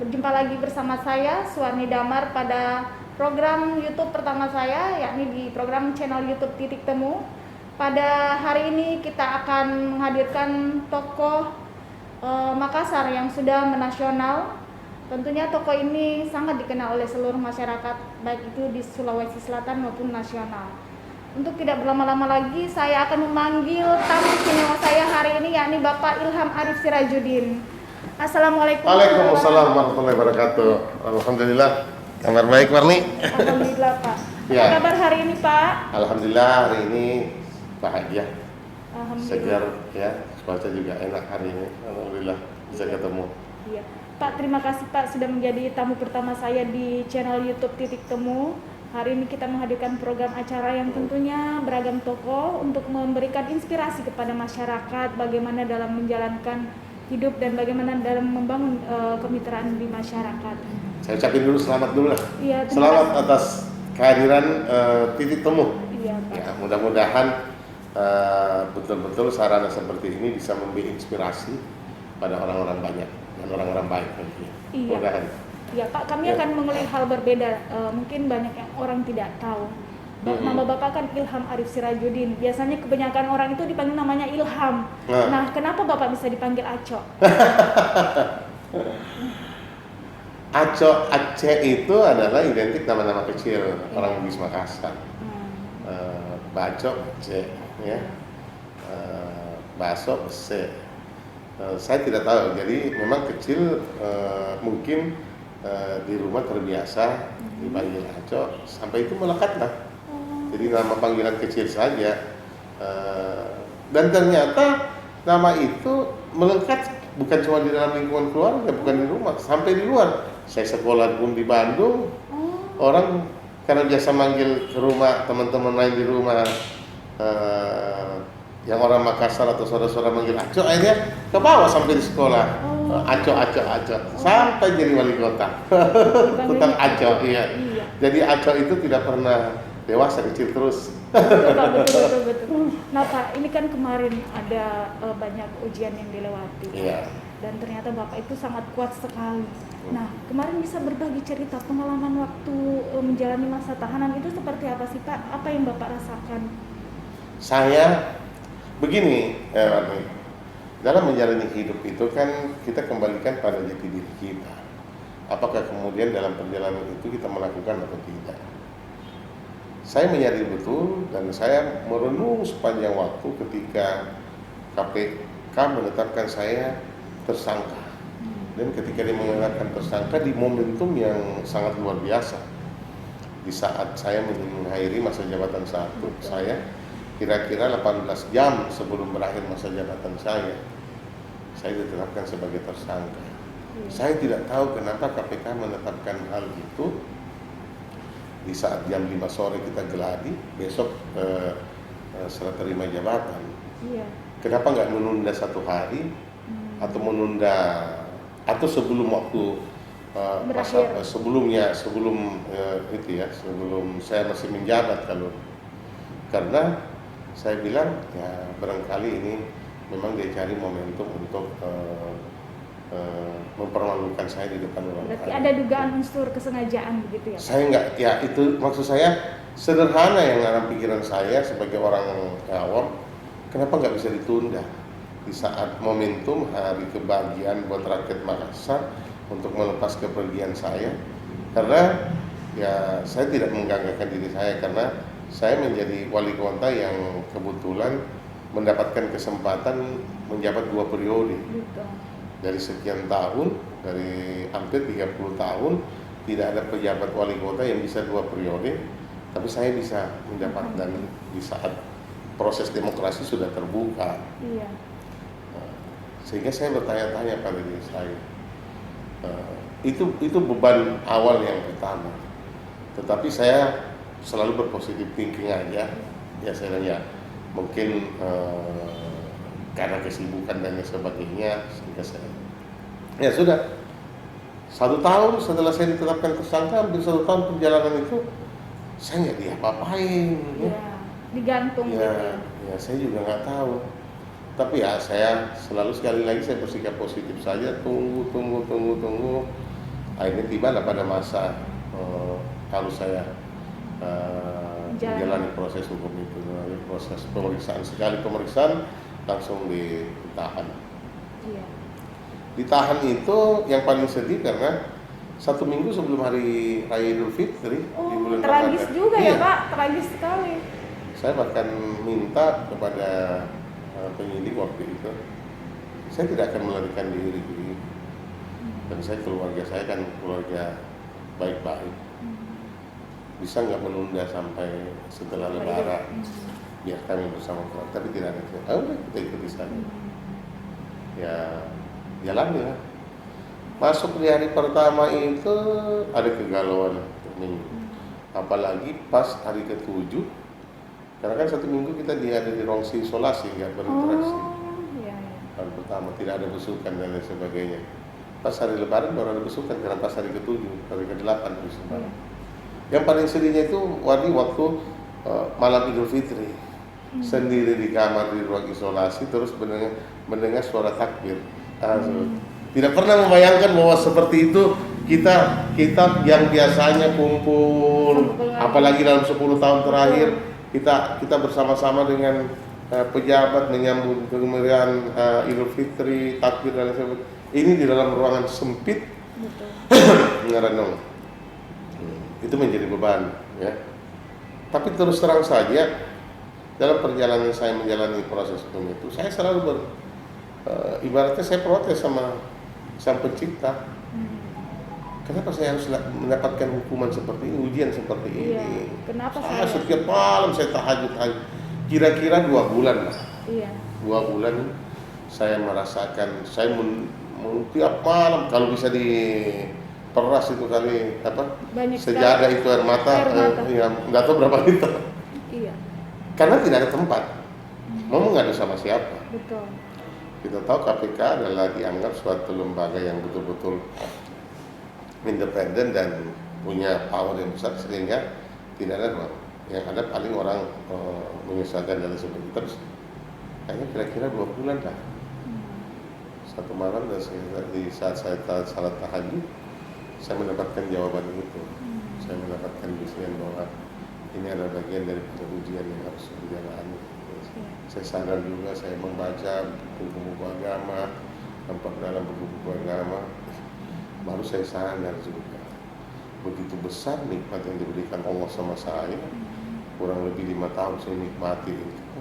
Berjumpa lagi bersama saya, Suwarni Damar, pada program YouTube pertama saya, yakni di program channel YouTube Titik Temu. Pada hari ini kita akan menghadirkan tokoh Makassar yang sudah menasional. Tentunya tokoh ini sangat dikenal oleh seluruh masyarakat, baik itu di Sulawesi Selatan maupun nasional. Untuk tidak berlama-lama lagi, saya akan memanggil tamu istimewa saya hari ini, yakni Bapak Ilham Arif Sirajuddin. Assalamualaikum. Waalaikumsalam warahmatullahi wabarakatuh. Alhamdulillah. Kabar baik, Warni? Alhamdulillah, Pak. Ya. Apa kabar hari ini, Pak? Alhamdulillah hari ini bahagia, Alhamdulillah. segar ya. Cuaca juga enak hari ini. Alhamdulillah bisa ketemu. Iya. Pak, terima kasih Pak sudah menjadi tamu pertama saya di channel YouTube Titik Temu. Hari ini kita menghadirkan program acara yang tentunya beragam tokoh untuk memberikan inspirasi kepada masyarakat bagaimana dalam menjalankan hidup dan bagaimana dalam membangun kemitraan di masyarakat. Saya ucapin dulu selamat dulu lah. Iya, Selamat atas kehadiran Titik Temu. Iya, Pak. Ya, mudah-mudahan betul-betul sarana seperti ini bisa memberi inspirasi pada orang-orang banyak dan orang-orang baik tentunya. Iya. Mudah-mudahan. Ya Pak, kami Ya. akan mengulik hal berbeda. Mungkin banyak yang orang tidak tahu. Nama Bapak kan Ilham Arif Sirajuddin. Biasanya kebanyakan orang itu dipanggil namanya Ilham. Nah, kenapa Bapak bisa dipanggil Aco? Aceh itu adalah identik nama-nama kecil orang Bugis Makassar. Bacok, Aceh, ya. Baso, Se. Saya tidak tahu. Jadi memang kecil mungkin di rumah terbiasa dipanggil Aco, sampai itu melekat lah. Jadi nama panggilan kecil saja. Dan ternyata nama itu melekat bukan cuma di dalam lingkungan keluarga, bukan di rumah, sampai di luar. Saya sekolah pun di Bandung, orang karena biasa manggil ke rumah teman-teman lain di rumah, yang orang Makassar atau saudara-saudara manggil Aco, akhirnya ke bawah sampai di sekolah. Aco, sampai jadi wali kota. Tentang Aco, iya. Jadi Aco itu tidak pernah dewasa, kecil terus. Betul. Nah Pak, ini kan kemarin ada banyak ujian yang dilewati. Iya. Dan ternyata Bapak itu sangat kuat sekali. Nah, kemarin bisa berbagi cerita pengalaman waktu menjalani masa tahanan itu seperti apa sih Pak? Apa yang Bapak rasakan? Saya begini, dalam menjalani hidup itu kan kita kembalikan pada jati diri kita. Apakah kemudian dalam perjalanan itu kita melakukan atau tidak? Saya menyadari betul dan saya merenung sepanjang waktu ketika KPK menetapkan saya tersangka. Dan ketika dia menetapkan tersangka di momentum yang sangat luar biasa. Di saat saya mengakhiri masa jabatan saya, kira-kira 18 jam sebelum berakhir masa jabatan saya ditetapkan sebagai tersangka. Saya tidak tahu kenapa KPK menetapkan hal itu di saat jam 5 sore kita geladi, besok serah terima jabatan. Iya. Kenapa nggak menunda 1 hari atau menunda atau sebelum waktu sebelum saya masih menjabat, karena saya bilang ya barangkali ini memang dia cari momentum untuk mempermalukan saya di depan orang lain. Berarti ada dugaan unsur kesengajaan begitu ya? Saya enggak, ya itu maksud saya sederhana yang dalam pikiran saya sebagai orang awam, kenapa nggak bisa ditunda di saat momentum hari kebahagiaan buat rakyat Makassar untuk melepas kepergian saya, karena ya saya tidak mengganggarkan diri saya karena saya menjadi wali kota yang kebetulan mendapatkan kesempatan menjabat 2 periode. Dari sekian tahun, dari hampir 30 tahun, tidak ada pejabat wali kota yang bisa 2 periode, tapi saya bisa mendapat dan di saat proses demokrasi sudah terbuka. Iya. Sehingga saya bertanya-tanya pada diri saya, itu beban awal yang pertama. Tetapi saya selalu berpositif thinking aja. Ya saya nanya, mungkin karena kesibukan dan sebagainya, sehingga saya ya sudah 1 tahun setelah saya ditetapkan tersangka, hampir 1 tahun perjalanan itu saya nggak diapa-apain. Ya, digantung gitu. Ya saya juga nggak tahu. Tapi ya saya selalu sekali lagi saya bersikap positif saja, tunggu. akhirnya tibalah pada masa harus saya menjalani proses hukum itu, proses pemeriksaan. Sekali pemeriksaan langsung ditahan. Iya. Ditahan itu yang paling sedih karena 1 minggu sebelum hari Raya Idul Fitri di bulan tragis Ramadan. juga Iya. ya Pak, tragis sekali. Saya bahkan minta kepada penyidik waktu itu, saya tidak akan melarikan diri. Dan saya, keluarga saya kan keluarga baik-baik. Bisa nggak menunda sampai setelah Lebaran, biar kami bersama keluarga. Tapi tidak ada. Udah kita ikuti saja. Ya, jalani lah. Masuk di hari pertama itu ada kegalauan minggu. Apalagi pas hari ke-7, karena kan 1 minggu kita ada di ruang isolasi, nggak berinteraksi. Iya. Hari pertama tidak ada besukan dan lain sebagainya. Pas hari Lebaran baru ada besukan, karena pas hari ke-7, hari ke-8 besukan. Yang paling sedihnya itu waktu malam Idul Fitri, sendiri di kamar di ruang isolasi, terus mendengar suara takbir. Tidak pernah membayangkan bahwa seperti itu kita yang biasanya kumpul, apalagi dalam 10 tahun terakhir kita bersama-sama dengan pejabat menyambut kemerdekaan Idul Fitri, takbir dan sebagainya. Ini di dalam ruangan sempit, ngerenung. Itu menjadi beban, ya. Tapi terus terang saja, dalam perjalanan saya menjalani proses hukum itu, saya selalu ibaratnya saya protes sama Sang Pencipta. Kenapa saya harus mendapatkan hukuman seperti ini, ujian seperti ini? Kenapa saya setiap malam saya tahajud, kira-kira 2 bulan lah. 2 bulan saya merasakan, saya tiap malam kalau bisa diperas itu kali sejadah itu air mata. Ya, nggak tahu berapa liter. Iya. Karena tidak ada tempat. Mau mengadu sama siapa? Betul. Kita tahu KPK adalah dianggap suatu lembaga yang betul-betul independen dan punya power yang besar, sehingga tidak ada yang ada paling orang menyesalkan dan sebagainya. Terus kayaknya kira-kira 2 bulan lah. Satu malam di saat saya salat tahajud, saya mendapatkan jawaban itu. Saya mendapatkan bisian bahwa ini adalah bagian dari ujian yang harus dijalani. Saya sadar juga, saya membaca buku-buku agama, nampak dalam buku-buku agama, baru saya sadar juga begitu besar nikmat yang diberikan Allah sama saya. Kurang lebih 5 tahun saya nikmati itu,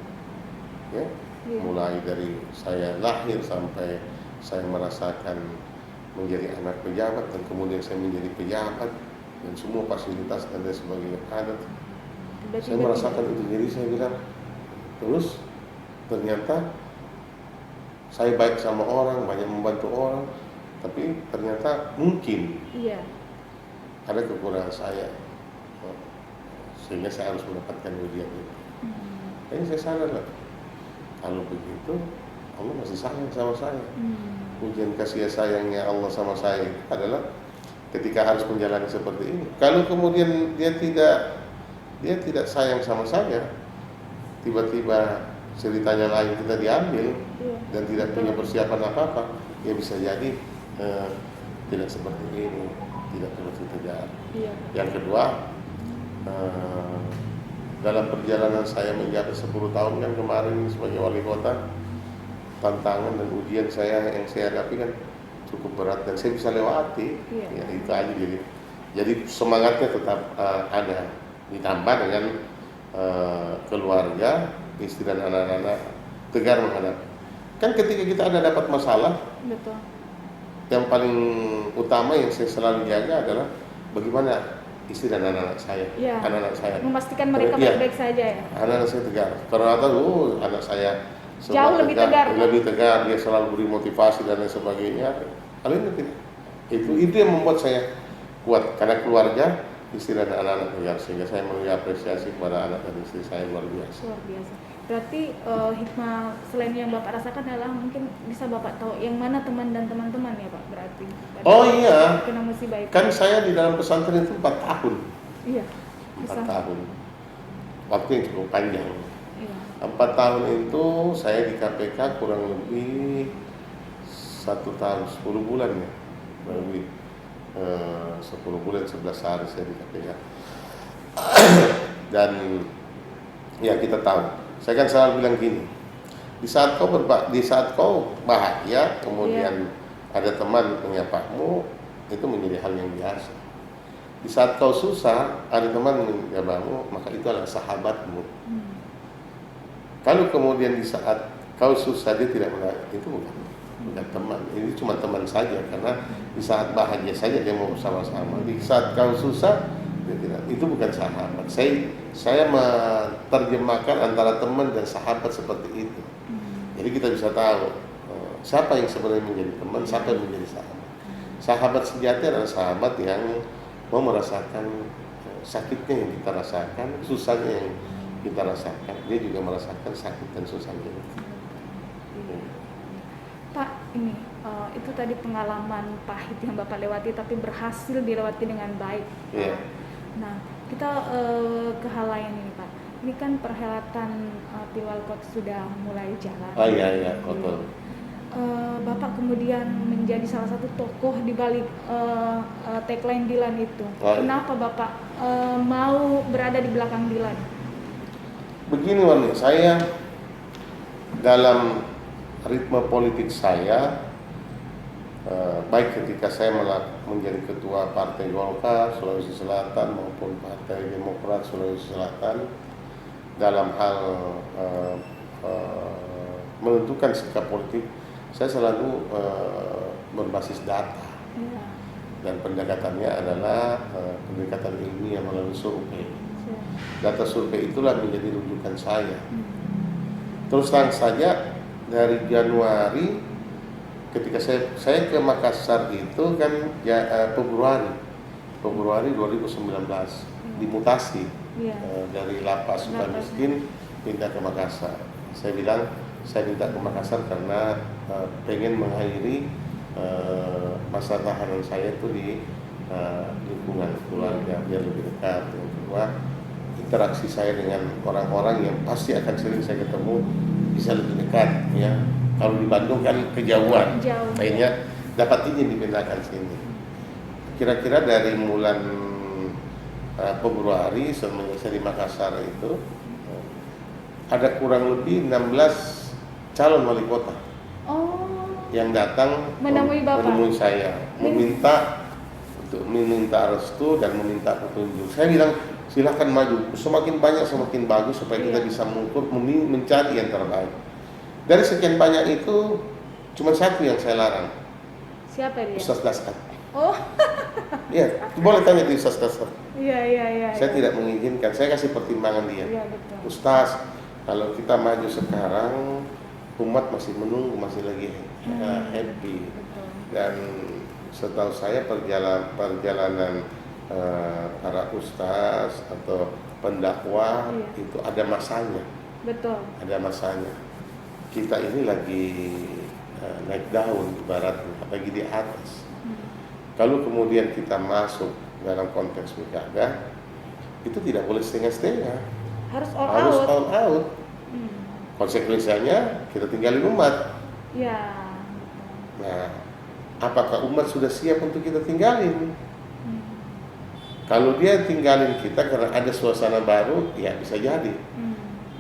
ya. Mulai dari saya lahir sampai saya merasakan menjadi anak pejabat, dan kemudian saya menjadi pejabat dan semua fasilitas dan lain sebagainya ada. Saya merasakan itu, jadi saya bilang, terus ternyata saya baik sama orang, banyak membantu orang, tapi ternyata mungkin ada kekurangan saya, sehingga saya harus mendapatkan ujian itu. Jadi saya sadar lah, kalau begitu Allah masih sayang sama saya. Ujian kasih sayangnya Allah sama saya itu adalah ketika harus menjalani seperti ini. Kalau kemudian dia tidak sayang sama saya, tiba-tiba ceritanya lain, kita diambil dan tidak punya persiapan apa-apa, ya bisa jadi tidak seperti ini, tidak terus terjadi. Yang kedua, dalam perjalanan saya menjabat 10 tahun kan kemarin sebagai wali kota, tantangan dan ujian yang saya hadapi kan cukup berat dan saya bisa lewati. Ya, itu aja, jadi semangatnya tetap ada, ditambah dengan keluarga, istri dan anak-anak tegar menghadapi. Kan ketika kita ada dapat masalah, betul, yang paling utama yang saya selalu jaga adalah bagaimana istri dan anak-anak saya, anak-anak saya memastikan mereka baik-baik saja, ya. Anak-anak saya tegar. Ternyata anak saya jauh lebih tegar, dia selalu beri motivasi dan lain sebagainya. Hal ini tidak. Itu yang membuat saya kuat, karena keluarga, istri dan anak-anak tegar, sehingga saya memberi apresiasi kepada anak dan istri saya luar biasa. Luar biasa. Berarti hikmah selain yang Bapak rasakan adalah mungkin bisa Bapak tahu yang mana teman dan teman-teman, ya Pak, berarti. Oh iya. Kena musibah itu. Kan saya di dalam pesantren itu 4 tahun. Iya. 4 tahun. Waktu yang cukup panjang. Iya. 4 tahun itu saya di KPK kurang lebih 1 tahun 10 bulan ya, kurang lebih. 10 bulan 11 hari saya di KPK. Dan ya kita tahu, saya kan selalu bilang gini, di saat kau bahagia kemudian ada teman menyapamu, itu menjadi hal yang biasa. Di saat kau susah ada teman menyapamu, maka itu adalah sahabatmu. Kalau kemudian di saat kau susah dia tidak mengenal, itu bukan teman, ini cuma teman saja, karena di saat bahagia saja dia mau bersama-sama. Di saat kau susah dia tidak, itu bukan sahabat. Saya menerjemahkan antara teman dan sahabat seperti itu. Jadi kita bisa tahu siapa yang sebenarnya menjadi teman, siapa yang menjadi sahabat. Sahabat sejati adalah sahabat yang mau merasakan sakitnya yang kita rasakan, susahnya yang kita rasakan. Dia juga merasakan sakit dan susahnya. Pak, ini itu tadi pengalaman pahit yang Bapak lewati, tapi berhasil dilewati dengan baik. Yeah. Nah, kita ke hal lain ini, Pak. Ini kan perhelatan Pilwalkot sudah mulai jalan. Oh iya, betul. Bapak kemudian menjadi salah satu tokoh di balik tagline Dilan itu. Oh, iya. Kenapa Bapak mau berada di belakang Dilan? Begini Wani, saya dalam ritme politik saya, baik ketika saya menjadi ketua Partai Golkar Sulawesi Selatan maupun Partai Demokrat Sulawesi Selatan, dalam hal menentukan sikap politik, saya selalu berbasis data. Dan pendekatannya adalah pendekatan ilmiah melalui survei. Data survei itulah menjadi rujukan saya. Terus terang saja, dari Januari ketika saya ke Makassar itu kan Februari 2019 dimutasi dari lapas Sukamiskin pindah ke Makassar. Saya bilang saya minta ke Makassar karena pengen mengakhiri masa tahanan saya itu di lingkungan keluarga biar lebih dekat. Yang kedua, interaksi saya dengan orang-orang yang pasti akan sering saya ketemu bisa lebih dekat, ya. Kalau di Bandung kan kejauhan, akhirnya dapat izin dipindahkan sini. Kira-kira dari bulan Februari semenjak saya di Makassar itu ada kurang lebih 16 calon wali kota yang datang menemui saya, meminta restu dan meminta petunjuk. Saya bilang silakan maju, semakin banyak semakin bagus supaya kita bisa mengukur, mencari yang terbaik. Dari sekian banyak itu cuma satu yang saya larang. Siapa dia? Ustaz Dasar. Oh. Iya, boleh tanya di Ustaz Dasar. Iya. Saya tidak mengizinkan, saya kasih pertimbangan dia. Iya, betul. Ustaz, kalau kita maju sekarang, umat masih menunggu, masih lagi happy. Betul. Dan setahu saya perjalanan para ustaz atau pendakwah itu ada masanya. Betul. Ada masanya. Kita ini lagi naik daun ibaratnya, lagi di atas. Kalau kemudian kita masuk dalam konteks pilkada, itu tidak boleh setengah-setengah. Harus all out. Konsekuensinya kita tinggalin umat. Ya. Nah, apakah umat sudah siap untuk kita tinggalin? Kalau dia tinggalin kita karena ada suasana baru, ya bisa jadi.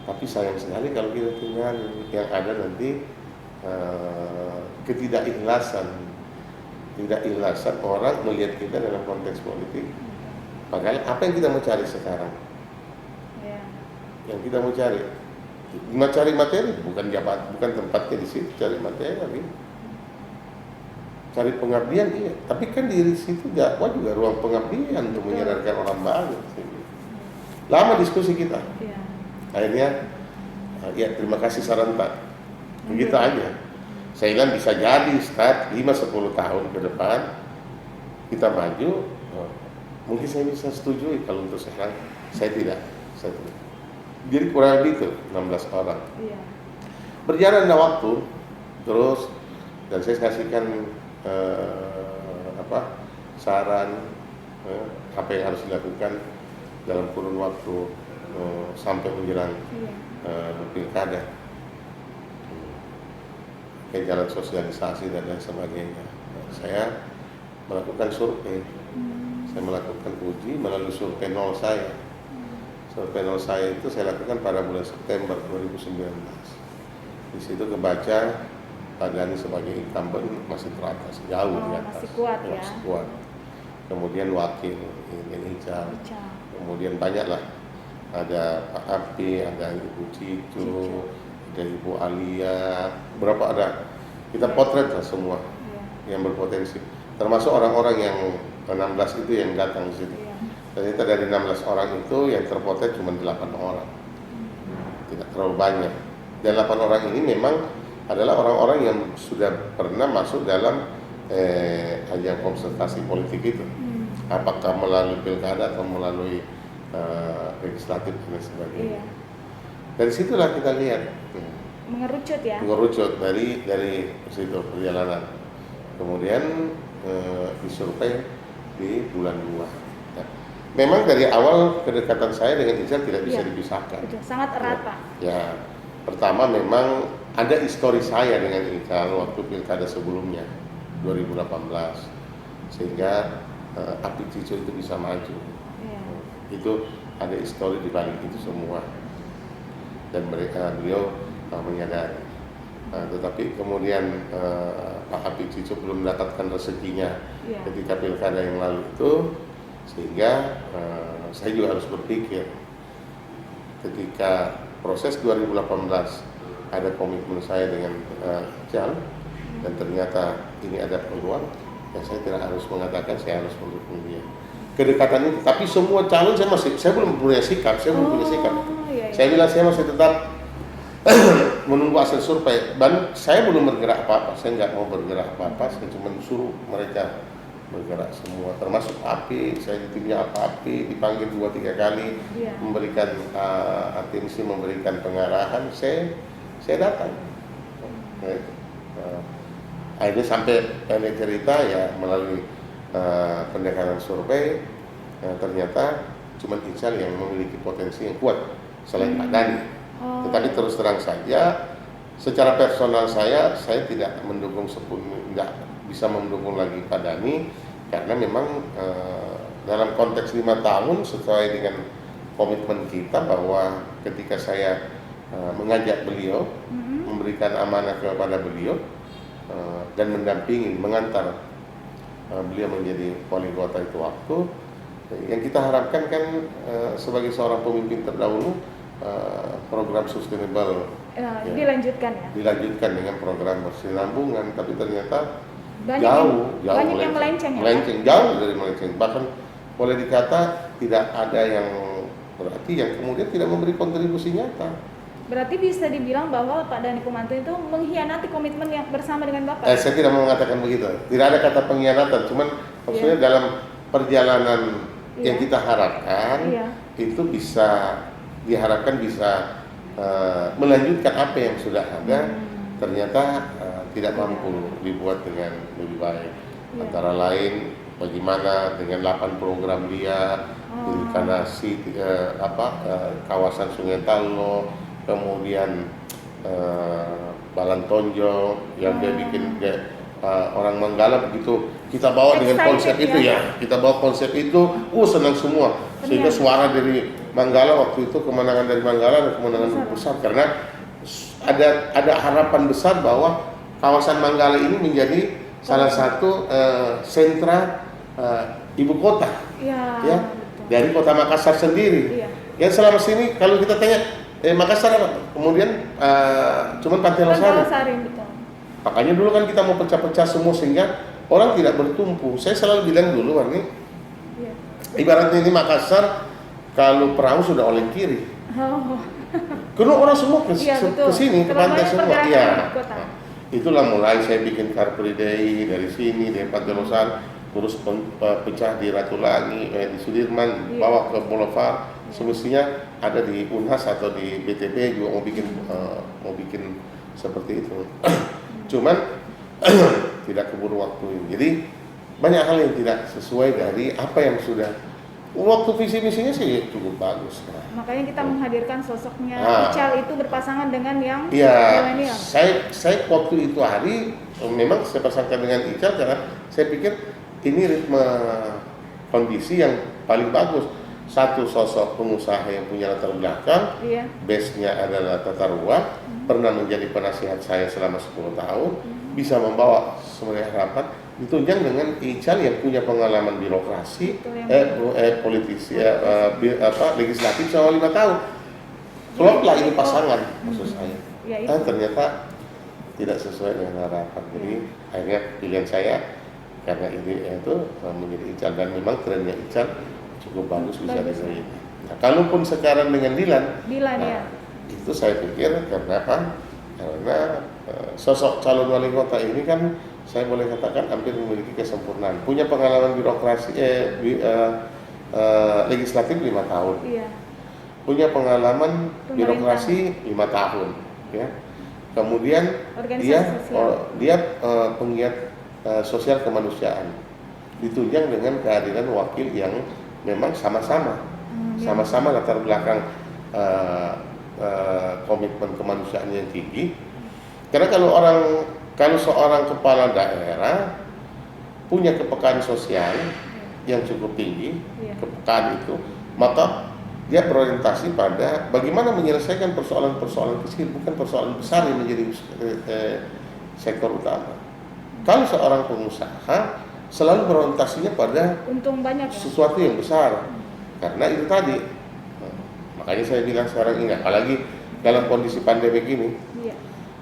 Tapi sayang sekali kalau kita tinggalin, yang ada nanti ketidakikhlasan orang melihat kita dalam konteks politik. Makanya apa yang kita mau cari sekarang? Yang kita mau cari materi, bukan tempatnya di situ cari materi. Cari pengabdian, iya. Tapi kan di situ dakwah juga ruang pengabdian untuk menyadarkan orang baru. Lama diskusi kita. Akhirnya, ya terima kasih saran Pak. Begitu aja. Saya bilang bisa jadi start 5-10 tahun ke depan kita maju. Mungkin saya bisa setuju kalau untuk sekarang saya tidak. Jadi kurang lebih itu 16 orang. Berjalannya waktu terus, dan saya kasihkan saran apa yang harus dilakukan dalam kurun waktu sampai menjelang pilkada, kayak jalan sosialisasi dan lain sebagainya. Saya melakukan survei. Saya melakukan uji melalui survei nol saya. Survei nol saya itu saya lakukan pada bulan September 2019. Di situ kebaca Pak Dhani sebagai incumbent masih teratas, jauh di atas. Masih kuat ya. Masih kuat. Kemudian wakil Ingin Ical. Kemudian banyaklah, ada Pak Api, ada Ibu Cicu, ada Ibu Alia, berapa ada. Kita potret lah semua yang berpotensi. Termasuk orang-orang yang 16 itu yang datang di situ. Ternyata dari 16 orang itu yang terpotret cuma 8 orang. Tidak terlalu banyak. Dan 8 orang ini memang adalah orang-orang yang sudah pernah masuk dalam ajang konsultasi politik itu. Apakah melalui pilkada atau melalui legislatif dan sebagainya. Dari situlah kita lihat. Mengerucut ya? Mengerucut dari situ perjalanan. Kemudian disurvei di bulan 2. Memang dari awal kedekatan saya dengan Ical tidak bisa dipisahkan. Betul, sangat erat Pak. Ya, pertama memang ada histori saya dengan Ical waktu pilkada sebelumnya 2018, sehingga Api Cicu itu bisa maju. Itu ada histori di balik itu semua, dan beliau menyadari. Tetapi kemudian Pak Api Cicu belum mendapatkan rezekinya ketika pilkada yang lalu itu. Sehingga saya juga harus berpikir ketika proses 2018 ada komitmen saya dengan Ical dan ternyata ini ada peluang, ya saya tidak harus mengatakan saya harus mendukung dia. Kedekatan itu, tapi semua calon saya belum punya sikap, saya bilang saya masih tetap menunggu hasil survei, dan saya belum bergerak apa-apa, saya nggak mau bergerak apa-apa, saya cuma suruh mereka bergerak semua, termasuk Api. Saya di timnya Api dipanggil 2-3 kali, memberikan atensi, memberikan pengarahan, saya datang. Akhirnya sampai pendek cerita ya melalui pendekatan survei, ternyata cuma Ical yang memiliki potensi yang kuat selain Pak Dhani. Tetapi terus terang saja, secara personal saya tidak mendukung tidak bisa mendukung lagi Pak Dhani, karena memang dalam konteks 5 tahun sesuai dengan komitmen kita bahwa ketika saya mengajak beliau, memberikan amanah kepada beliau dan mendampingi, mengantar beliau menjadi wali kota itu waktu, yang kita harapkan kan sebagai seorang pemimpin terdahulu program sustainable dilanjutkan ya? Dilanjutkan dengan program berkesinambungan, tapi ternyata jauh yang melenceng ya? Jauh dari melenceng. Bahkan boleh dikata tidak ada yang berarti yang kemudian tidak memberi kontribusi nyata. Berarti bisa dibilang bahwa Pak Dhani Pomanto itu mengkhianati komitmen yang bersama dengan Bapak? Saya tidak mau mengatakan begitu. Tidak ada kata pengkhianatan, cuman maksudnya dalam perjalanan yang kita harapkan itu bisa diharapkan bisa melanjutkan apa yang sudah ada, ternyata tidak mampu dibuat dengan lebih baik. Antara lain bagaimana dengan 8 program dia, irigasi kawasan Sungai Talo, kemudian Balantonjo yang dia bikin orang Manggala begitu kita bawa dengan konsep itu kita bawa konsep itu, senang semua. Sehingga suara dari Manggala waktu itu, kemenangan dari Manggala dan kemenangan besar karena ada harapan besar bahwa kawasan Manggala ini menjadi salah satu sentra ibu kota dari kota Makassar sendiri. Yang selama sini kalau kita tanya Makassar apa? Kemudian cuman Pantai Losari. Makanya dulu kan kita mau pecah-pecah semua sehingga orang tidak bertumpu. Saya selalu bilang dulu Warni, ibaratnya ini Makassar kalau perahu sudah oleh kiri. Karena orang semua ke sini ke pantai semua. Itulah mulai saya bikin Car Free Day dari sini, dari Pantai Losari, terus pecah di Ratulangi, di Sudirman, bawa ke Boulevard. Semestinya ada di Unhas atau di BTP juga mau bikin seperti itu. Cuman tidak keburu waktu. Jadi banyak hal yang tidak sesuai dari apa yang sudah waktu visi misinya sih cukup bagus. Makanya kita menghadirkan sosoknya Ical itu berpasangan dengan yang milenial. Saya waktu itu hari memang saya pasangkan dengan Ical karena saya pikir ini ritme kondisi yang paling bagus. Satu, sosok pengusaha yang punya latar belakang, Iya. base-nya adalah tata ruang, pernah menjadi penasihat saya selama 10 tahun, bisa membawa sebenarnya harapan, ditunjang dengan Ical yang punya pengalaman birokrasi, politisi, legislatif selama 5 tahun. Kloplah ini pasangan, maksud saya. Ya, itu. Ternyata tidak sesuai dengan harapan. Jadi akhirnya pilihan saya karena ini itu menjadi Ical, dan memang trennya Ical cukup bagus, bisa diterima. Nah, kalaupun sekarang dengan Dilan, ya. itu saya pikir karena apa? Karena sosok calon wali kota ini kan saya boleh katakan hampir memiliki kesempurnaan. Punya pengalaman birokrasi legislatif 5 tahun. Iya. Punya pengalaman birokrasi 5 tahun, ya. Kemudian dia penggiat sosial kemanusiaan, ditunjang dengan kehadiran wakil yang memang sama-sama latar belakang komitmen kemanusiaan yang tinggi. Karena kalau seorang kepala daerah punya kepekaan sosial yang cukup tinggi, kepekaan itu, maka dia berorientasi pada bagaimana menyelesaikan persoalan-persoalan kecil, bukan persoalan besar yang menjadi sektor utama. Kalau seorang pengusaha selalu berorientasinya pada untung banyak, sesuatu yang besar, karena itu tadi. Makanya saya bilang sekarang ini, apalagi dalam kondisi pandemik ini. Iya.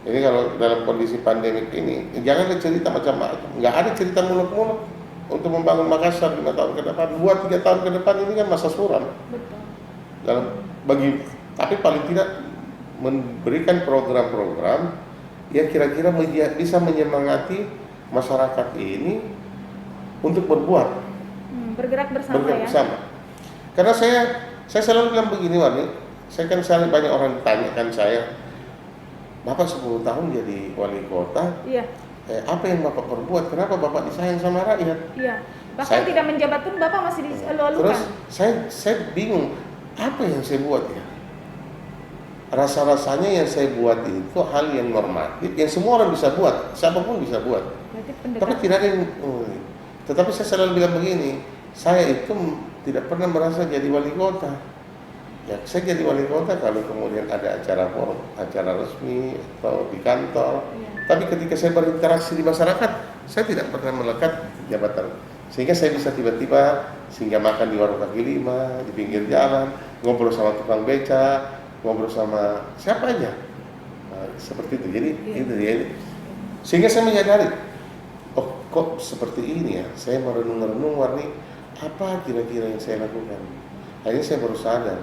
Ini kalau dalam kondisi pandemik ini, jangan cerita macam-macam. Nggak ada cerita muluk-muluk untuk membangun Makassar 5 tahun ke depan, 2-3 tahun ke depan, ini kan masa suram. Betul. Tapi paling tidak memberikan program-program yang kira-kira bisa menyemangati masyarakat ini untuk berbuat, bergerak bersama. Karena saya selalu bilang begini, Warni, saya kan selalu banyak orang tanyakan saya, Bapak 10 tahun jadi wali kota, iya. Apa yang Bapak perbuat? Kenapa Bapak disayang sama rakyat? Iya. Bahkan tidak menjabat pun Bapak masih dielu-elukan. Terus saya bingung, apa yang saya buat ya? Rasa-rasanya yang saya buat itu hal yang normatif, yang semua orang bisa buat, siapapun bisa buat. Tapi tidak ada yang, tetapi saya selalu bilang begini, saya itu tidak pernah merasa jadi wali kota. Ya, saya jadi wali kota kalau kemudian ada acara resmi atau di kantor. Iya. Tapi ketika saya berinteraksi di masyarakat, saya tidak pernah melekat jabatan. Sehingga saya bisa tiba-tiba singgah makan di warung kaki lima, di pinggir jalan, ngobrol sama tukang beca, ngobrol sama siapa aja. Nah, seperti itu. Jadi itu dia. Sehingga saya menyadari, oh kok seperti ini ya. Saya merenung-renung, Warni, apa kira-kira yang saya lakukan. Akhirnya saya baru sadar.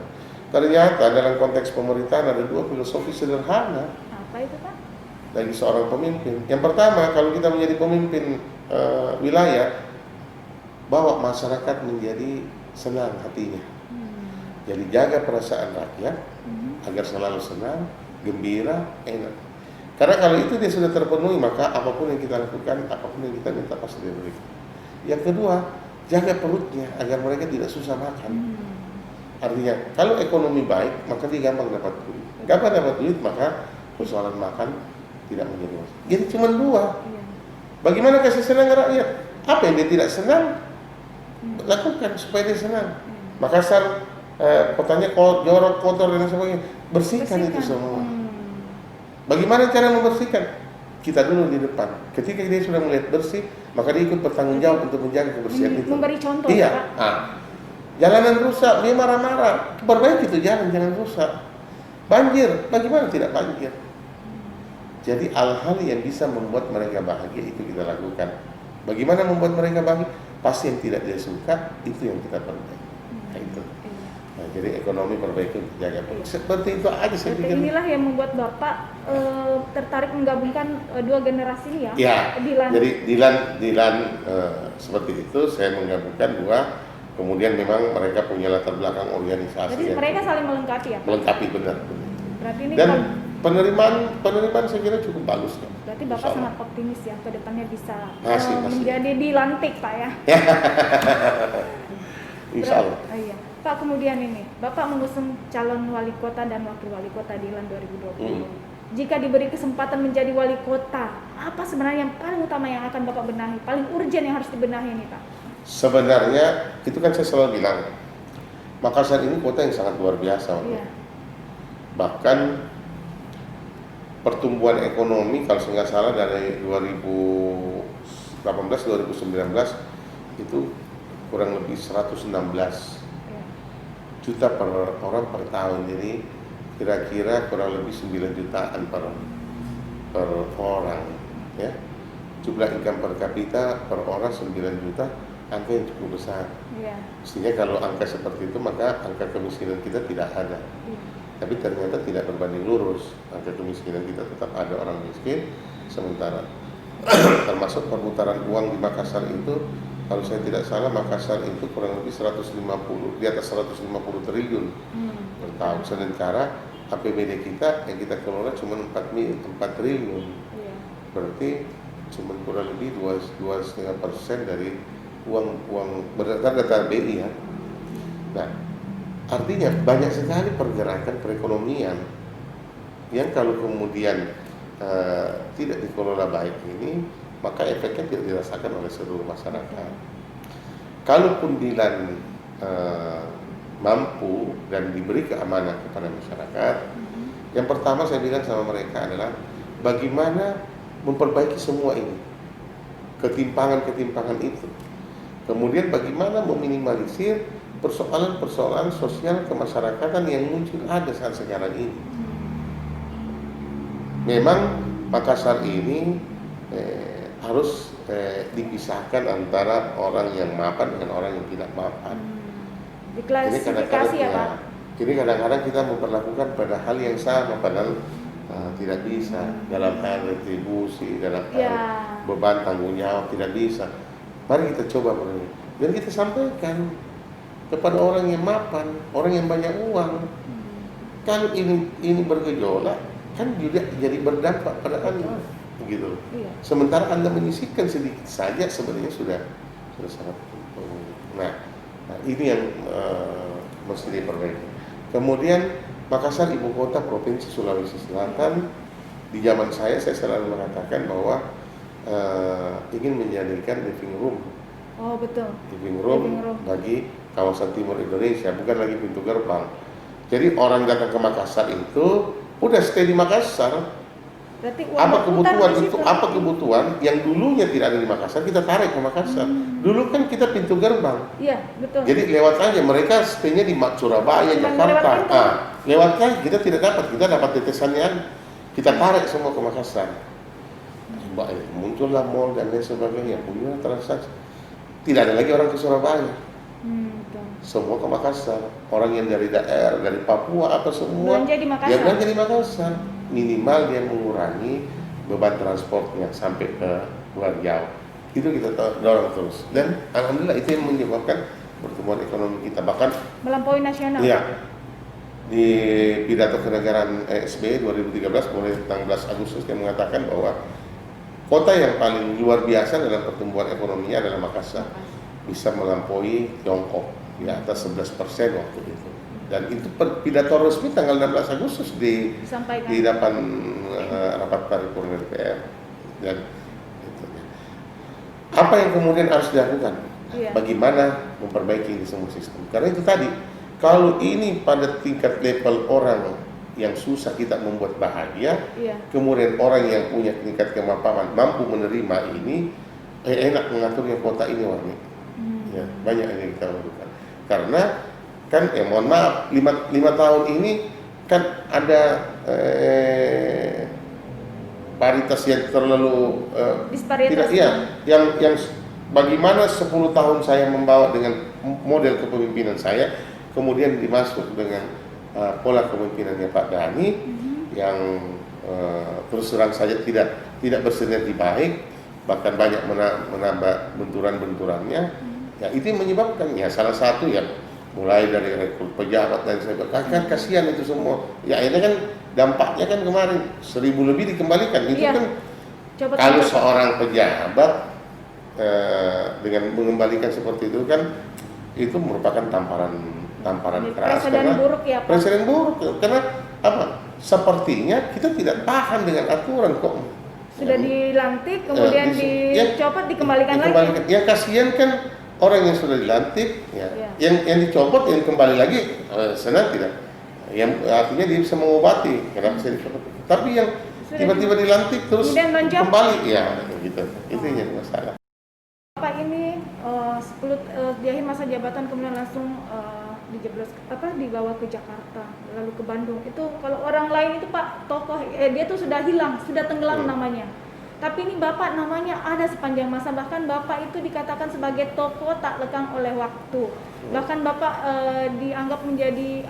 Ternyata dalam konteks pemerintahan ada 2 filosofi sederhana. Apa itu, Pak? Bagi seorang pemimpin. Yang pertama, kalau kita menjadi pemimpin wilayah, bawa masyarakat menjadi senang hatinya. Jadi jaga perasaan rakyat agar selalu senang, gembira, enak. Karena kalau itu dia sudah terpenuhi, maka apapun yang kita lakukan, apapun yang kita minta pasti diberikan. Yang kedua, jaga perutnya agar mereka tidak susah makan. Artinya, kalau ekonomi baik, maka dia gampang dapat duit. Gampang dapat duit, maka persoalan makan tidak menjadi masalah. Jadi cuma 2. Bagaimana kasih senang rakyat? Apa yang dia tidak senang, lakukan supaya dia senang. Makassar, kotanya jorok, kotor dan sebagainya, bersihkan itu semua. Bagaimana cara membersihkan? Kita dulu di depan. Ketika dia sudah melihat bersih, maka dia ikut bertanggung jawab untuk menjaga kebersihan itu. Memberi contoh. Iya. Pak. Jalanan rusak, dia marah-marah. Perbaiki itu jalan, jangan rusak. Banjir, bagaimana tidak banjir? Jadi hal-hal yang bisa membuat mereka bahagia itu kita lakukan. Bagaimana membuat mereka bahagia? Pasti yang tidak dia suka, itu yang kita perbaiki. Nah, itu. Nah, jadi ekonomi perbaiki untuk jaga. Seperti itu aja saya pikir. Inilah yang membuat Bapak tertarik menggabungkan 2 generasi ini ya. Ya. Dilan. Jadi Dilan seperti itu saya menggabungkan 2. Kemudian memang mereka punya latar belakang organisasi. Jadi mereka saling melengkapi ya? Melengkapi, benar. Berarti ini Dan penerimaan saya kira cukup bagus ya. Berarti Bapak sangat optimis ya ke depannya bisa masih. menjadi dilantik, Pak ya. Insya Allah. Iya. Pak, kemudian ini Bapak mengusung calon wali kota dan wakil wali kota Dilan 2020. Jika diberi kesempatan menjadi wali kota, apa sebenarnya yang paling utama yang akan Bapak benahi, paling urgent yang harus dibenahi ini, Pak? Sebenarnya itu kan saya selalu bilang, Makassar ini kota yang sangat luar biasa. Iya. Bahkan pertumbuhan ekonomi kalau saya nggak salah dari 2018-2019 itu kurang lebih 116 juta per orang per tahun. Jadi kira-kira kurang lebih 9 jutaan per orang, ya. Jumlah income per kapita per orang 9 juta, angka yang cukup besar. Iya. Mestinya kalau angka seperti itu maka angka kemiskinan kita tidak ada. Iya. Tapi ternyata tidak berbanding lurus. Angka kemiskinan kita tetap ada orang miskin, sementara termasuk perputaran uang di Makassar itu, kalau saya tidak salah Makassar itu kurang lebih 150, di atas 150 triliun per tahun. Sementara APBD kita yang kita kelola cuma 4 triliun. Iya. Berarti cuma kurang lebih 2,5% dari uang berdasarkan data BI, ya. Nah, artinya banyak sekali pergerakan perekonomian yang kalau kemudian tidak dikelola baik ini, maka efeknya tidak dirasakan oleh seluruh masyarakat. Kalaupun Dilan mampu dan diberi keamanan kepada masyarakat, yang pertama saya bilang sama mereka adalah bagaimana memperbaiki semua ini, ketimpangan-ketimpangan itu. Kemudian bagaimana meminimalisir persoalan-persoalan sosial kemasyarakatan yang muncul ada saat sekarang ini. Memang Makassar ini harus dipisahkan antara orang yang mapan dengan orang yang tidak mapan. Diklasifikasi ya Pak? Jadi kadang-kadang kita memperlakukan pada hal yang sama, padahal tidak bisa. Dalam hal retribusi, dalam hal beban tanggung jawab tidak bisa. Mari kita coba dan kita sampaikan kepada orang yang mapan, orang yang banyak uang. Kalau ini bergejolak, kan juga jadi berdampak pada Anda, begitu. Iya. Sementara Anda menyisihkan sedikit saja, sebenarnya sudah sangat. Nah, ini yang mesti diperbaiki. Kemudian Makassar ibu kota provinsi Sulawesi Selatan. Di zaman saya selalu mengatakan bahwa ingin menjadikan living room. Oh betul. Living room bagi kawasan timur Indonesia, bukan lagi pintu gerbang. Jadi orang datang ke Makassar itu udah stay di Makassar. Berarti apa kebutuhan yang dulunya tidak ada di Makassar, kita tarik ke Makassar. Dulu kan kita pintu gerbang. Iya, betul. Jadi lewat aja, mereka stay-nya di Surabaya, Jakarta. Lewat aja, kita tidak dapat, kita dapat tetesannya, kita tarik semua ke Makassar. Muncullah mall dan lain sebagainya, punya transaksi. Tidak ada lagi orang ke Surabaya. Semua ke Makassar. Orang yang dari daerah, dari Papua apa semua, belanja di Makassar. Dia belanja di Makassar. Minimal dia mengurangi beban transportnya sampai ke luar jauh. Itu kita dorong terus. Dan alhamdulillah itu yang menyebabkan pertumbuhan ekonomi kita bahkan melampaui nasional. Iya. Di pidato kenegaraan SBY 2013 mulai 16 Agustus dia mengatakan bahwa kota yang paling luar biasa dalam pertumbuhan ekonominya adalah Makassar. Bisa melampaui Tiongkok di atas 11% waktu itu. Dan itu pidato resmi tanggal 16 Agustus di depan rapat paripurna DPR. Dan itu. Apa yang kemudian harus dilakukan? Iya. Bagaimana memperbaiki ini semua sistem? Karena itu tadi, kalau ini pada tingkat level orang yang susah kita membuat bahagia, kemudian orang yang punya tingkat kemapanan mampu menerima ini, enak mengaturnya kota ini, Warni. Ya, banyak yang kita lakukan. Karena kan, mohon maaf, 5 tahun ini kan ada paritas yang terlalu disparitas. Yang bagaimana 10 tahun saya membawa dengan model kepemimpinan saya, kemudian dimasuk dengan pola kepemimpinannya Pak Dhani yang terus terang saja tidak bersinergi baik, bahkan banyak menambah benturan-benturannya. Ya, itu yang menyebabkan, ya salah satu ya mulai dari rekrut pejabat dan sebagainya, kan kasihan itu semua. Ya ini kan dampaknya kan kemarin 1.000 lebih dikembalikan. Itu kan kalau seorang pejabat dengan mengembalikan seperti itu kan, itu merupakan tamparan keras. Presiden buruk ya Pak? Presiden buruk, karena apa? Sepertinya kita tidak tahan dengan aturan kok. Sudah dilantik kemudian dicopot dikembalikan lagi. Ya kasihan kan orang yang sudah dilantik, ya, yang dicopot, yang kembali lagi, senang tidak. Yang artinya dia bisa mengobati, kenapa saya dicopot. Tapi yang tiba-tiba dilantik terus kembali, ya gitu. Itu yang masalah. Bapak ini 10 di akhir masa jabatan kemudian langsung dijeblos dibawa ke Jakarta, lalu ke Bandung. Itu kalau orang lain itu Pak tokoh dia tuh sudah hilang, sudah tenggelam namanya. Tapi ini Bapak namanya ada sepanjang masa, bahkan Bapak itu dikatakan sebagai tokoh tak lekang oleh waktu. Bahkan Bapak dianggap menjadi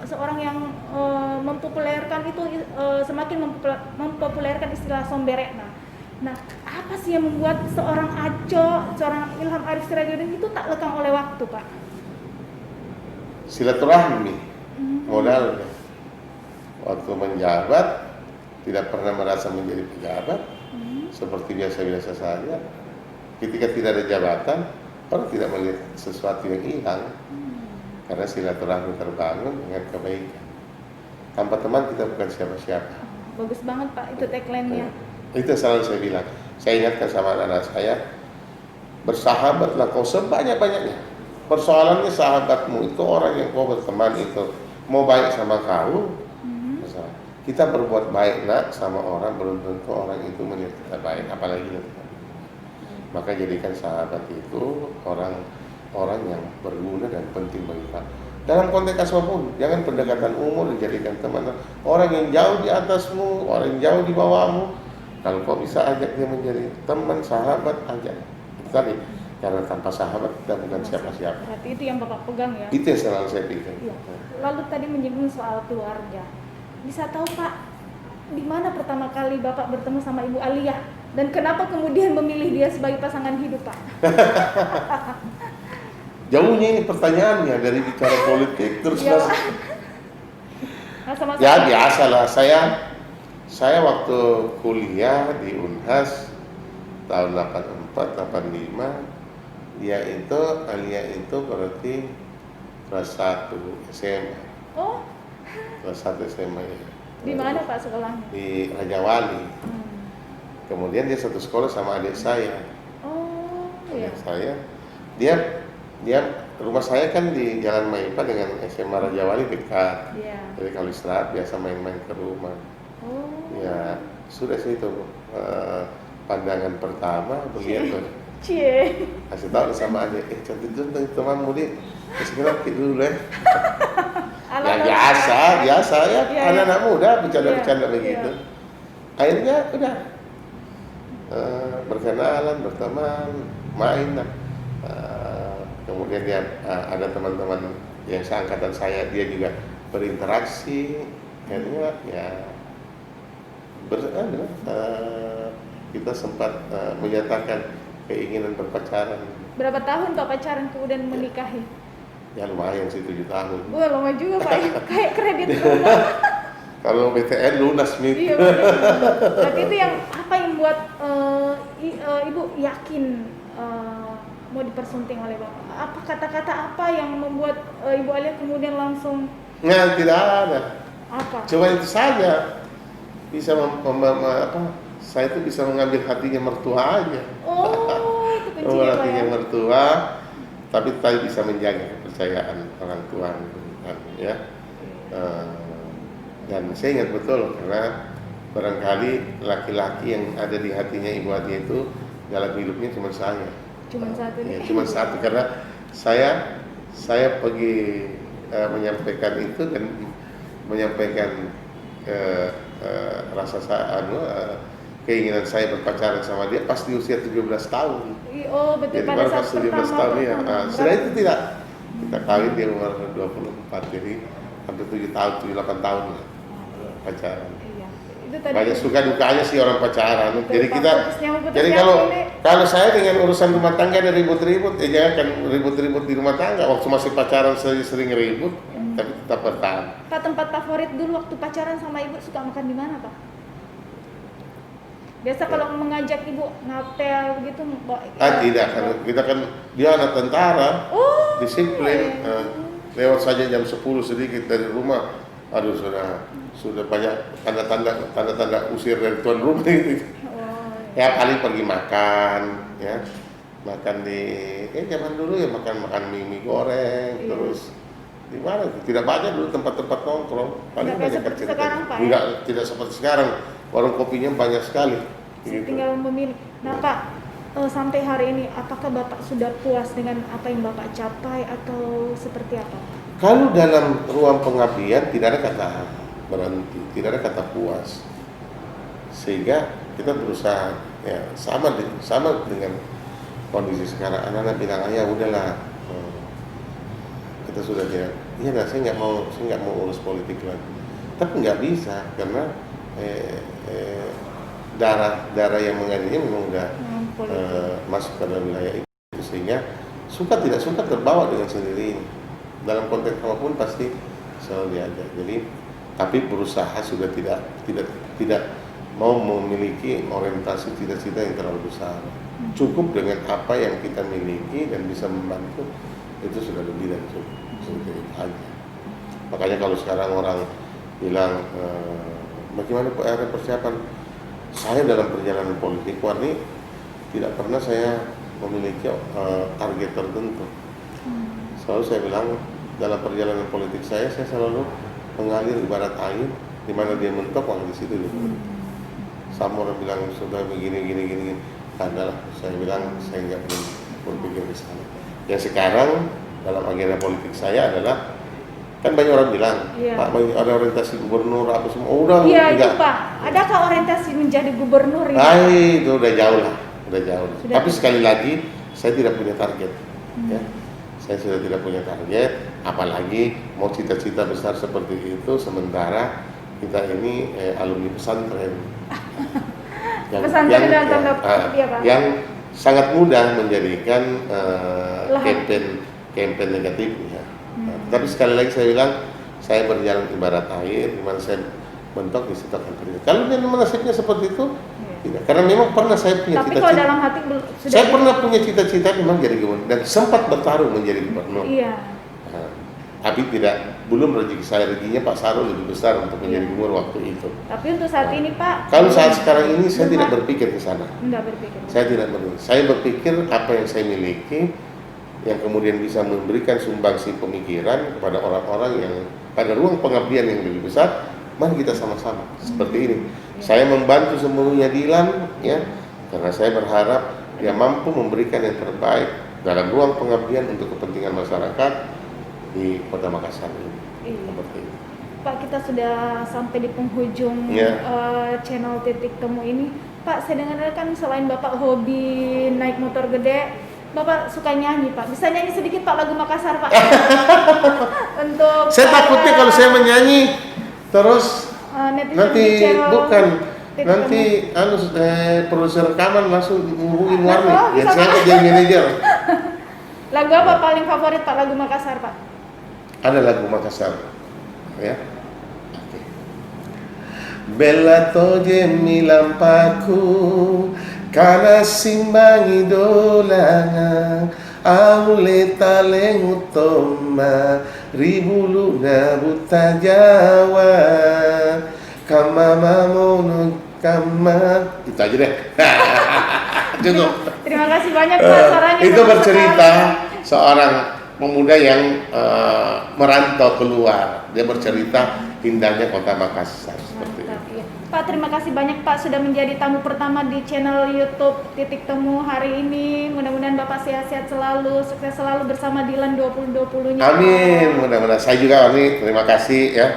seorang yang mempopulerkan itu semakin mempopulerkan istilah somberekna. Nah, apa sih yang membuat seorang Aco, seorang Ilham Arif Sirajuddin itu tak lekang oleh waktu, Pak? Silaturahmi, modalnya. Waktu menjabat tidak pernah merasa menjadi pejabat, seperti biasa-biasa saja. Ketika tidak ada jabatan, orang tidak melihat sesuatu yang hilang, karena silaturahmi terbangun dengan kebaikan. Tanpa teman kita bukan siapa-siapa. Bagus banget Pak, itu tagline-nya. Itu selalu saya bilang. Saya ingatkan sama anak-anak saya, bersahabatlah kau sebanyak-banyaknya. Persoalannya sahabatmu itu orang yang kau berteman itu mau baik sama kau. Kita berbuat baik nak sama orang, belum tentu orang itu melihat kita baik, apalagi kita. Maka jadikan sahabat itu orang yang berguna dan penting bagi kita. Dalam konteks apapun, jangan pendekatan umur dijadikan teman. Orang yang jauh di atasmu, orang yang jauh di bawahmu, kalau kau bisa ajak dia menjadi teman, sahabat, ajak. Itu tadi, karena tanpa sahabat kita bukan siapa-siapa. Berarti itu yang Bapak pegang ya? Itu yang selalu saya pikir. Iya. Lalu tadi menyinggung soal keluarga. Bisa tahu Pak, di mana pertama kali Bapak bertemu sama Ibu Aliyah? Dan kenapa kemudian memilih dia sebagai pasangan hidup Pak? Jauhnya ini pertanyaannya dari bicara politik terus ya, ya biasalah. Saya waktu kuliah di Unhas tahun 84, 85, Aliyah itu berarti kelas 1 SMA. Oh. Kelas 1 SMA ya. Di mana Pak sekolahnya? Di Raja Wali. Kemudian dia satu sekolah sama adik saya. Oh, adik saya. Dia rumah saya kan di Jalan Maipa dengan SMA Raja Wali dekat. Iya. Jadi kalau istirahat biasa main-main ke rumah. Oh. Ya, sudah sih itu pandangan pertama beliau tuh. Cie. Kasih tahu sama adik, cantik juga temanmu deh. Sekarang dulu deh. Ya biasa ya, anak-anak muda bercanda-bercanda begitu. Akhirnya udah berkenalan, berteman, main. Kemudian dia ada teman-teman yang seangkatan saya, dia juga berinteraksi. Akhirnya ya kita sempat menyatakan keinginan berpacaran. Berapa tahun Pak pacaran kemudian menikahi? Ya lumayan sih 7 tahun. Wah lama juga Pak, kayak kredit rumah. Kalau BTN lunas nih. Iya, berarti itu yang apa yang buat Ibu yakin mau dipersunting oleh Bapak? Apa kata-kata apa yang membuat Ibu Aliyah kemudian langsung? Nah, tidak ada. Apa? Cuma itu saja. Bisa saya itu bisa mengambil hatinya mertua aja. Oh, itu kuncinya Pak hatinya ya? mertua, tapi bisa menjaga kepercayaan orang tua ya. Dan saya ingat betul karena barangkali laki-laki yang ada di hatinya Ibu Aliyah itu dalam hidupnya cuma saya. Cuma satu. Ya, cuma satu karena saya pergi menyampaikan itu dan menyampaikan rasa keinginan saya berpacaran sama dia pas di usia 17 tahun. Oh, betul. Jadi pada saat pas 17 tahun ya. Setelah itu tidak. Kita kawin di umur 24, jadi hampir 7 tahun, 7-8 tahun lah pacaran. Iya. Itu tadi banyak suka dukanya sih orang pacaran. Betul, jadi kita, jadi kalau saya dengan urusan rumah tangga ada ribut-ribut, jangan ribut-ribut di rumah tangga. Waktu masih pacaran sering ribut, tapi tetap bertahan. Pak, tempat favorit dulu waktu pacaran sama Ibu suka makan di mana Pak? Biasa kalau mengajak Ibu ngapel begitu, tidak, kita kan dia anak tentara, disiplin. Lewat saja jam 10 sedikit dari rumah, aduh sudah banyak tanda-tanda usir dari tuan rumah itu. Ya paling pergi makan, ya makan di zaman dulu ya makan mie goreng, Iya. terus di mana tidak banyak dulu tempat-tempat nongkrong, paling Nggak kayak banyak seperti cerita. sekarang, Pak, ya? Enggak, tidak seperti sekarang, warung kopinya banyak sekali gitu. Tinggal memilih. Nah Pak, sampai hari ini apakah Bapak sudah puas dengan apa yang Bapak capai atau seperti apa? Kalau dalam ruang pengabdian tidak ada kata berhenti, tidak ada kata puas, sehingga kita berusaha ya sama dengan kondisi sekarang. Anak-anak bilang ayah udahlah, kita sudah tidak, iya lah saya nggak mau urus politik lagi, tapi nggak bisa karena darah yang mengalirnya memang udah masuk ke dalam wilayah itu, sehingga suka tidak suka terbawa dengan sendirinya. Dalam konteks apapun pasti selalu diajak. Jadi tapi berusaha sudah tidak mau memiliki orientasi cita-cita yang terlalu besar. Cukup dengan apa yang kita miliki dan bisa membantu, itu sudah lebih dari cukup. Seperti itu aja. Makanya kalau sekarang orang bilang bagaimana persiapan saya dalam perjalanan politik, warni tidak pernah saya memiliki target tertentu. Selalu saya bilang dalam perjalanan politik saya selalu mengalir ibarat air, di mana dia mentok, di situ dia mentok. Sama orang bilang sudah begini, adalah saya bilang saya nggak berpikir ke sana. Yang sekarang dalam agenda politik saya adalah, kan banyak orang bilang, Iya. Pak ada orientasi gubernur apa semua, udah Iya itu enggak. Pak, adakah orientasi menjadi gubernur ini? Itu udah jauh lah. Tapi sekali lagi saya tidak punya target, ya. Saya sudah tidak punya target, apalagi mau cita-cita besar seperti itu, sementara kita ini alumni pesantren. Pesantren dalam tanda kutip ya, Pak? Yang sangat mudah menjadikan campaign negatifnya. Tapi sekali lagi saya bilang, saya berjalan ibarat air, di mana saya mentok di situ akan terjadi. Kalau memang nasibnya seperti itu, tidak. Karena memang pernah saya punya Tapi cita-cita. kalau dalam hati sudah. Saya pernah punya cita-cita memang jadi gubernur dan sempat bertarung menjadi gubernur. Iya. Nah, tapi belum rezeki saya, rezekinya Pak Sarul lebih besar untuk menjadi gubernur waktu itu. Tapi untuk saat ini Pak. Kalau saat sekarang ini saya belum, tidak Pak. berpikir ke sana. Enggak berpikir. Saya tidak berpikir. Saya berpikir apa yang saya miliki yang kemudian bisa memberikan sumbangsi pemikiran kepada orang-orang yang pada ruang pengabdian yang lebih besar. Mari kita sama-sama seperti ini. Saya membantu sepenuhnya Dilan, ya, karena saya berharap dia mampu memberikan yang terbaik dalam ruang pengabdian untuk kepentingan masyarakat di Kota Makassar ini. Iya. Seperti itu. Pak, kita sudah sampai di penghujung channel Titik Temu ini. Pak, saya dengar kan selain Bapak hobi naik motor gede, Bapak suka nyanyi, Pak. Bisa nyanyi sedikit Pak lagu Makassar, Pak? Untuk Saya takutnya kalau saya menyanyi terus netizen di nanti channel bukan Titik nanti produser rekaman langsung menghubungi Warni. Oh, Ya bisa, saya Pak. jadi manajer. Lagu apa paling favorit Pak lagu Makassar, Pak? Ada lagu Makassar, ya. Oke. Bella toje mi lampaku kana simbangi dolanga amuleta lengutoma ribulu buta Jawa kamama mono kama itu aja deh. Cukup. Terima kasih banyak Pak suaranya. Itu bagus bercerita sekali. seorang pemuda yang merantau keluar. Dia bercerita indahnya Kota Makassar seperti itu. Mantap, iya. Pak, terima kasih banyak Pak sudah menjadi tamu pertama di channel YouTube Titik Temu hari ini. Mudah-mudahan Bapak sehat-sehat selalu, sukses selalu bersama Dilan 2020-nya. Amin. Mudah-mudahan saya juga Warni, terima kasih ya.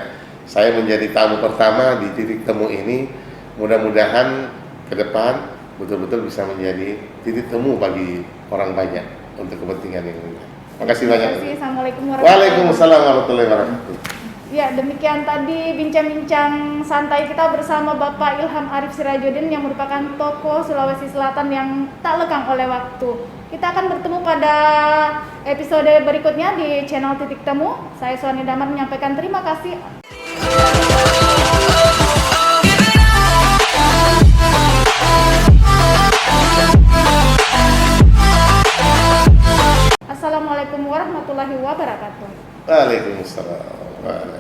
Saya menjadi tamu pertama di Titik Temu ini. Mudah-mudahan ke depan betul-betul bisa menjadi titik temu bagi orang banyak untuk kepentingan yang lain. Makasih banyak. Terima kasih. Assalamualaikum warahmatullahi wabarakatuh. Waalaikumsalam warahmatullahi wabarakatuh. Ya, demikian tadi bincang-bincang santai kita bersama Bapak Ilham Arif Sirajuddin yang merupakan tokoh Sulawesi Selatan yang tak lekang oleh waktu. Kita akan bertemu pada episode berikutnya di channel Titik Temu. Saya Suwani Damar menyampaikan terima kasih. Assalamualaikum warahmatullahi wabarakatuh. Waalaikumsalam.